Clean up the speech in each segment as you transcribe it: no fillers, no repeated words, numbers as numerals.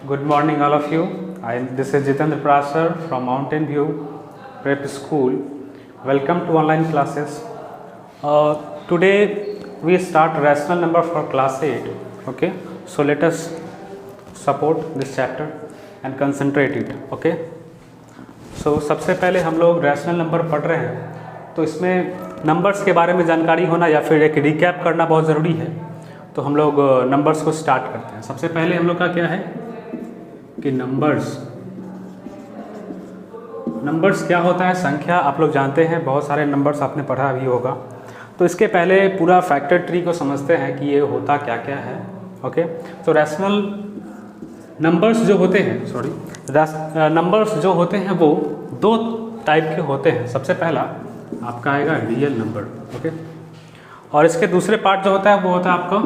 Good morning, all of you. This is Jitendra Prasar from Mountain View Prep School. Welcome to online classes. Today we start rational number for class 8. Okay, so let us support this chapter and concentrate it. Okay, so सबसे पहले हम लोग rational number पढ़ रहे हैं, तो इसमें numbers के बारे में जानकारी होना या फिर एक रिकैप करना बहुत ज़रूरी है। तो हम लोग नंबर्स को स्टार्ट करते हैं। सबसे पहले हम लोग का क्या है कि नंबर्स क्या होता है, संख्या। आप लोग जानते हैं, बहुत सारे नंबर्स आपने पढ़ा भी होगा। तो इसके पहले पूरा फैक्टर ट्री को समझते हैं कि ये होता क्या क्या है। ओके, तो रैशनल नंबर्स जो होते हैं, नंबर्स जो होते हैं वो दो टाइप के होते हैं। सबसे पहला आपका आएगा रियल नंबर। ओके, और इसके दूसरे पार्ट जो होता है वो होता है आपका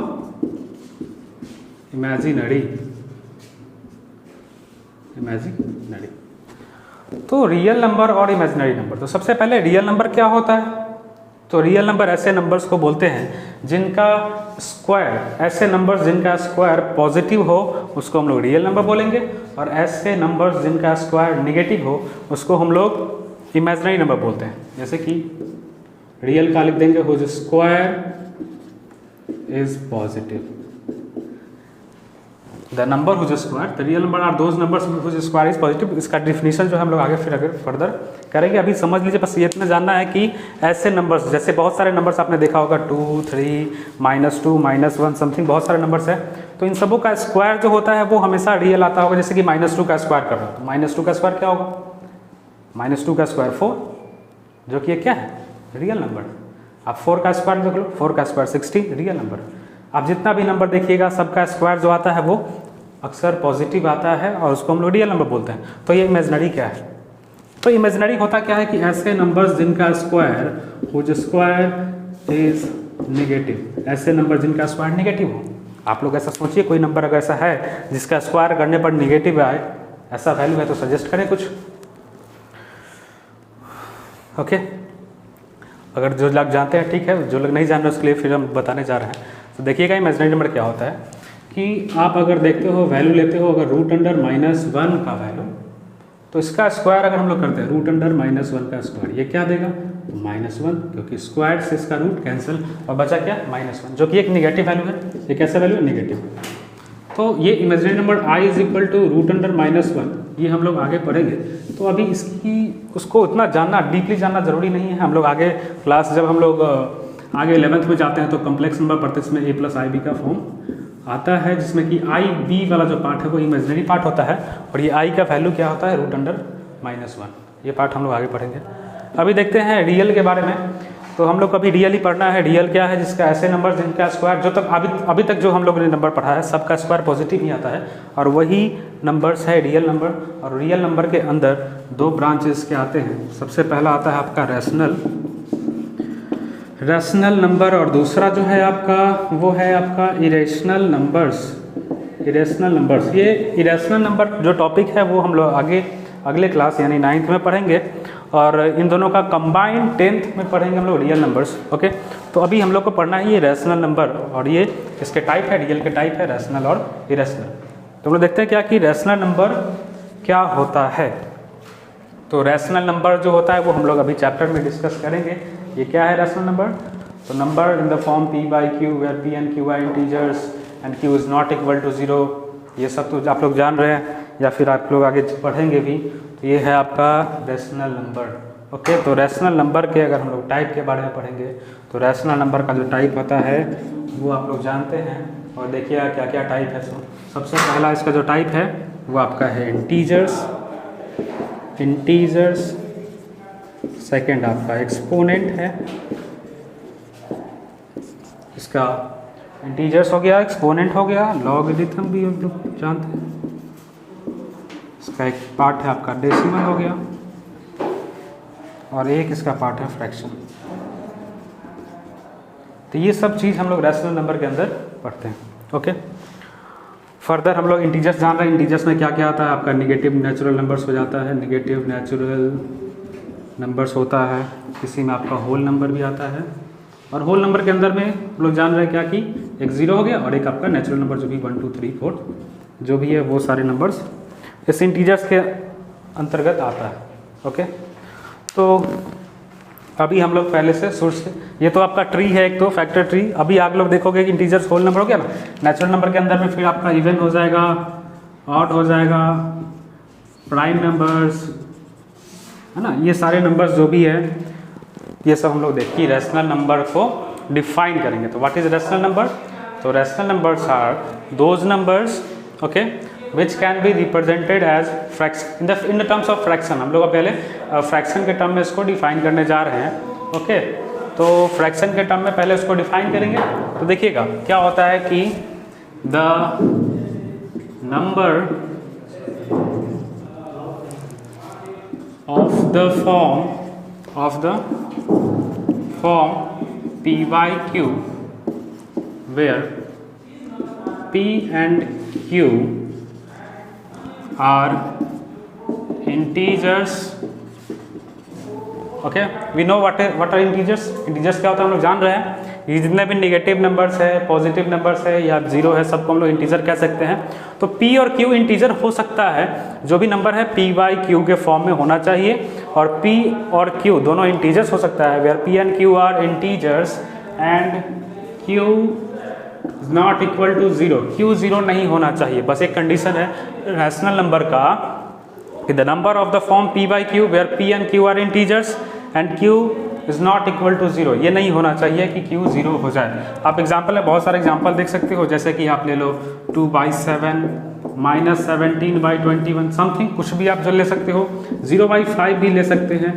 इमेजिनरी। तो रियल नंबर और इमेजिनरी नंबर। तो सबसे पहले रियल नंबर क्या होता है? तो रियल नंबर ऐसे नंबर्स को बोलते हैं जिनका स्क्वायर, ऐसे नंबर्स जिनका स्क्वायर पॉजिटिव हो उसको हम लोग रियल नंबर बोलेंगे, और ऐसे नंबर्स जिनका स्क्वायर नेगेटिव हो उसको हम लोग इमेजिनरी नंबर बोलते हैं। जैसे कि रियल का लिख देंगे whose square is positive. The number whose square, the real number are those numbers whose square is positive. इसका डिफिनीशन जो हम लोग आगे फर्दर करेंगे। अभी समझ लीजिए, बस ये इतना जानना है कि ऐसे नंबर्स, जैसे बहुत सारे नंबर्स आपने देखा होगा 2, 3, -2, -1 समथिंग, बहुत सारे नंबर्स हैं। तो इन सबों का स्क्वायर जो होता है वो हमेशा रियल आता होगा। जैसे कि -2 का स्क्वायर कर रहा हूँ, तो -2 का स्क्वायर क्या होगा? -2 का स्क्वायर 4, जो कि ये क्या है? Real number. आप 4 का स्क्वायर देख लो, 4 का स्क्वायर 16, रियल नंबर। आप जितना भी नंबर देखिएगा सबका स्क्वायर जो आता है वो अक्सर पॉजिटिव आता है और उसको हम लोग रियल नंबर बोलते हैं। तो ये इमेजिनरी क्या है? तो इमेजिनरी होता क्या है कि ऐसे नंबर्स जिनका square whose square is negative, ऐसे नंबर जिनका स्क्वायर नेगेटिव हो। आप लोग ऐसा सोचिए, कोई नंबर अगर ऐसा है जिसका स्क्वायर करने पर नेगेटिव आए, ऐसा वैल्यू है, तो सजेस्ट करें कुछ। ओके, अगर जो लोग जानते हैं ठीक है, जो लोग नहीं जान रहे उसके लिए फिर हम बताने जा रहे हैं। तो देखिएगा इमेजिनरी नंबर क्या होता है कि आप अगर देखते हो, वैल्यू लेते हो अगर √(-1) का वैल्यू, तो इसका स्क्वायर अगर हम लोग करते हैं √(-1) का स्क्वायर, ये क्या देगा? -1, क्योंकि स्क्वायर से इसका रूट कैंसिल और बचा क्या? -1, जो कि एक निगेटिव वैल्यू है। ये कैसा वैल्यू है? निगेटिव। तो ये इमेजिनरी नंबर i = √(-1), ये हम लोग आगे पढ़ेंगे। तो अभी उसको उतना जानना, डीपली जानना ज़रूरी नहीं है। हम लोग आगे क्लास, जब हम लोग आगे 11th में जाते हैं तो कम्प्लेक्स नंबर पढ़ते हैं, इसमें a+ib का फॉर्म आता है, जिसमें कि IB वाला जो पार्ट है वो इमेजिनरी पार्ट होता है, और ये i का वैल्यू क्या होता है? √(-1). ये पार्ट हम लोग आगे पढ़ेंगे। अभी देखते हैं रियल के बारे में। तो हम लोग को अभी रियल ही पढ़ना है। रियल क्या है? जिसका ऐसे नंबर जिनका स्क्वायर, जो तक अभी तक जो हम लोगों ने नंबर पढ़ा है सबका स्क्वायर पॉजिटिव ही आता है, और वही नंबर्स है रियल नंबर। और रियल नंबर के अंदर दो ब्रांचेस के आते हैं। सबसे पहला आता है आपका रैशनल नंबर, और दूसरा जो है आपका वो है आपका इरेशनल नंबर्स। ये इरेशनल नंबर जो टॉपिक है वो हम लोग अगले क्लास यानी 9th में पढ़ेंगे, और इन दोनों का कंबाइंड 10th में पढ़ेंगे हम लोग रियल नंबर्स। ओके, तो अभी हम लोग को पढ़ना है ये रैशनल नंबर, और ये इसके टाइप है, रियल के टाइप है, रैशनल और इरेशनल। तो हम लोग देखते हैं क्या कि रैशनल नंबर क्या होता है। तो रैशनल नंबर जो होता है वो हम लोग अभी चैप्टर में डिस्कस करेंगे। ये क्या है रैशनल नंबर? तो number in the form p/q where p and q are integers and q is not equal to 0, ये सब तो आप लोग जान रहे हैं या फिर आप लोग आगे पढ़ेंगे भी। तो ये है आपका रैशनल नंबर। ओके, तो रैशनल नंबर के अगर हम लोग टाइप के बारे में पढ़ेंगे, तो रैशनल नंबर का जो टाइप होता है वो आप लोग जानते हैं, और देखिए क्या क्या टाइप है। सबसे पहला इसका जो टाइप है वो आपका है इंटीजर्स। सेकेंड आपका एक्सपोनेंट है, इसका इंटीजर्स हो गया, एक्सपोनेंट हो गया, लॉगरिथम भी हम लोग जानते हैं। इसका एक पार्ट है आपका डेसिमल हो गया, और एक इसका पार्ट है फ्रैक्शन। तो ये सब चीज़ हम लोग रैशनल नंबर के अंदर पढ़ते हैं। ओके, फर्दर हम लोग इंटीजर्स जान रहे हैं। इंटीजर्स में क्या क्या आता है? आपका निगेटिव नेचुरल नंबर्स हो जाता है, निगेटिव नेचुरल नंबर्स होता है, किसी में आपका होल नंबर भी आता है, और होल नंबर के अंदर में हम लोग जान रहे हैं क्या कि एक 0 हो गया और एक आपका नेचुरल नंबर जो भी 1, 2, 3, 4 जो भी है वो सारे नंबर्स इस इंटीजर्स के अंतर्गत आता है। ओके, तो अभी हम लोग पहले से सोर्स से, ये तो आपका ट्री है एक तो फैक्टर ट्री। अभी आप लोग देखोगे कि इंटीजर्स होल नंबर हो गया ना, नेचुरल नंबर के अंदर में फिर आपका इवन हो जाएगा, ऑड हो जाएगा, प्राइम नंबर्स, है ना, ये सारे नंबर्स जो भी है ये सब हम लोग देखिए रैशनल नंबर को डिफाइन करेंगे। तो व्हाट इज रैशनल नंबर? तो rational numbers are those numbers, okay, which can be represented as fraction in the terms of fraction. हम लोग पहले फ्रैक्शन के टर्म में इसको डिफाइन करने जा रहे हैं। ओके, तो फ्रैक्शन के टर्म में पहले उसको डिफाइन करेंगे। तो देखिएगा क्या होता है कि the number of the form p by q where p and q are integers। Okay, we know what are integers. Integers क्या होता है हम लोग जान रहे हैं। ये जितने भी नेगेटिव नंबर्स है, पॉजिटिव नंबर्स है या जीरो है, सबको हम लोग इंटीजर कह सकते हैं। तो p और q इंटीजर हो सकता है, जो भी नंबर है p बाई q के फॉर्म में होना चाहिए, और p और q दोनों इंटीजर्स हो सकता है, where p and q are integers and q is not equal to zero. q zero नहीं होना चाहिए, बस एक कंडीशन है रैशनल नंबर का कि the number of the form p by q where p and q are integers and q is not equal to zero. ये नहीं होना चाहिए कि q जीरो हो जाए। आप एग्जाम्पल में बहुत सारे एग्जाम्पल देख सकते हो, जैसे कि आप ले लो 2/7 -17/21 समथिंग, कुछ भी आप जो ले सकते हो। 0/5 भी ले सकते हैं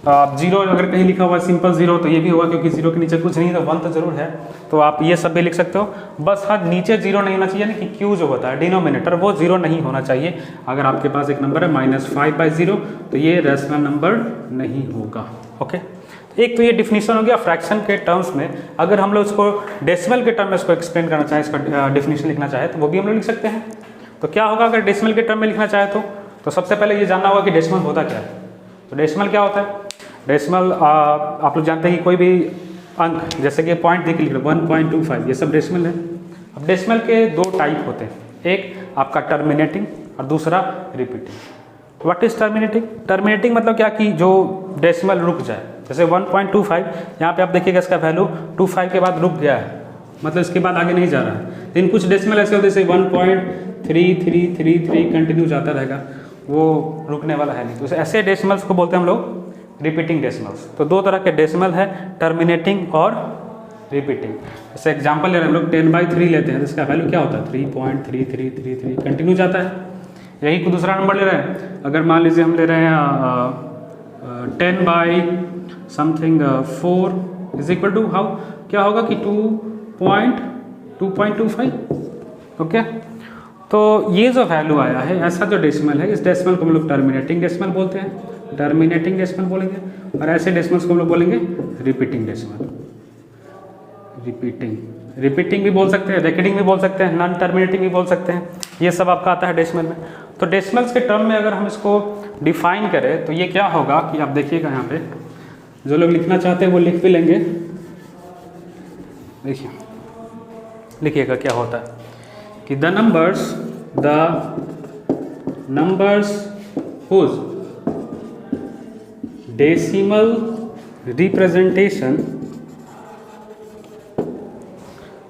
आप। जीरो अगर कहीं लिखा हुआ है सिंपल जीरो तो ये भी होगा, क्योंकि जीरो के नीचे कुछ नहीं, तो 1 तो जरूर है, तो आप ये सब भी लिख सकते हो। बस हाँ, नीचे जीरो नहीं होना चाहिए, यानी कि q जो होता है डिनोमिनेटर वो जीरो नहीं होना चाहिए। अगर आपके पास एक नंबर है -5/0 तो ये रैशनल नंबर नहीं होगा। ओके, एक तो ये डिफिनीशन हो गया फ्रैक्शन के टर्म्स में। अगर हम लोग उसको डेसिमल के टर्म में इसको एक्सप्लेन करना चाहें, इसका डेफिनेशन लिखना चाहे तो वो भी हम लोग लिख सकते हैं। तो क्या होगा अगर डेसिमल के टर्म में लिखना चाहे तो सबसे पहले ये जानना होगा कि डेसिमल होता क्या है। तो डेसिमल क्या होता है? डेसिमल आप लोग जानते हैं कि कोई भी अंक, जैसे कि पॉइंट देख लिख लो 1.25, ये सब डेसिमल है। अब डेसिमल के दो टाइप होते हैं, एक आपका टर्मिनेटिंग और दूसरा repeating. What is terminating? Terminating मतलब क्या कि जो डेसिमल रुक जाए, जैसे 1.25 यहाँ पे आप देखिएगा इसका वैल्यू 25 के बाद रुक गया है, मतलब इसके बाद आगे नहीं जा रहा है। लेकिन कुछ डेसिमल ऐसे होते हैं जैसे 1.3333 कंटिन्यू जाता रहेगा, वो रुकने वाला है नहीं। तो ऐसे डेसिमल्स को बोलते हैं हम लोग रिपीटिंग डेसिमल्स। तो दो तरह के डेसिमल है, टर्मिनेटिंग और रिपीटिंग। जैसे एग्जांपल ले रहे हैं हम लोग 10/3 लेते हैं, तो इसका वैल्यू क्या होता है 3.3333 कंटिन्यू जाता है। यही को दूसरा नंबर ले रहे हैं, अगर मान लीजिए हम ले रहे हैं 10/4 इज इक्वल टू हाउ, क्या होगा कि 2.25। ओके, तो ये जो वैल्यू आया है, ऐसा जो डेसिमल है, इस डेसिमल को हम लोग टर्मिनेटिंग डेसिमल बोलते हैं, टर्मिनेटिंग डेसिमल बोलेंगे। और ऐसे डेसिमल्स को हम लोग बोलेंगे रिपीटिंग डेसिमल। रिपीटिंग भी बोल सकते हैं, रेकरिंग भी बोल सकते हैं, नॉन टर्मिनेटिंग भी बोल सकते हैं। ये सब आपका आता है डेसिमल में। तो डेसिमल्स के टर्म में अगर हम इसको डिफाइन करें तो ये क्या होगा कि आप देखिएगा यहाँ पे जो लोग लिखना चाहते हैं वो लिख भी लेंगे। देखिए लिखिएगा क्या होता है कि the numbers whose decimal representation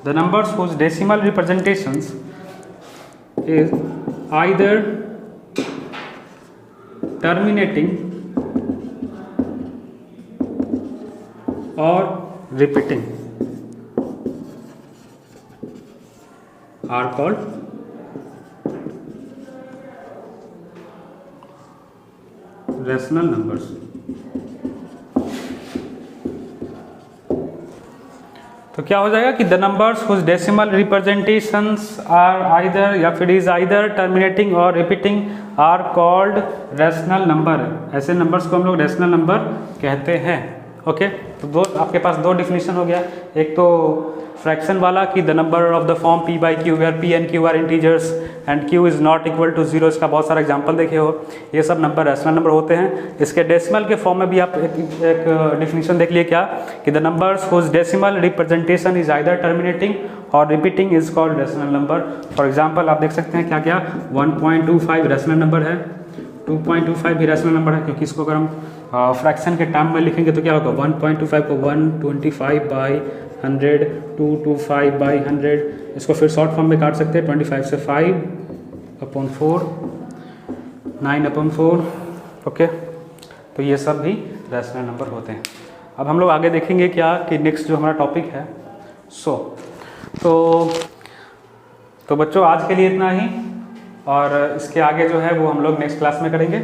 the numbers whose decimal representations is either terminating or repeating are called rational numbers। तो क्या हो जाएगा कि the numbers whose decimal representations are either या फिर इज आइदर टर्मिनेटिंग और repeating are called rational number. ऐसे numbers को हम लोग रैशनल नंबर कहते हैं। ओके। तो दो आपके पास दो डिफिनीशन हो गया, एक तो फ्रैक्शन वाला कि the number of the form p by q where p and q are integers and q is not equal to 0, इसका बहुत सारा एग्जांपल देखे हो। ये सब नंबर रैशनल नंबर होते हैं। इसके डेसिमल के फॉर्म में भी आप एक डिफिनीशन देख लिए क्या, कि the numbers whose decimal representation is either terminating और repeating is called rational number. For example आप देख सकते हैं क्या क्या, 1.25 रैशनल नंबर है, 2.25 भी रैशनल नंबर है, क्योंकि इसको अगर हम फ्रैक्शन के टर्म में लिखेंगे तो क्या होगा, 1.25 को 125 बाई 100, 225 बाई 100, इसको फिर शॉर्ट फॉर्म में काट सकते हैं, 25 से 5/4, 9/4, ओके। तो ये सब भी रैशनल नंबर होते हैं। अब हम लोग आगे देखेंगे क्या, कि नेक्स्ट जो हमारा टॉपिक है तो बच्चों आज के लिए इतना ही, और इसके आगे जो है वो हम लोग नेक्स्ट क्लास में करेंगे।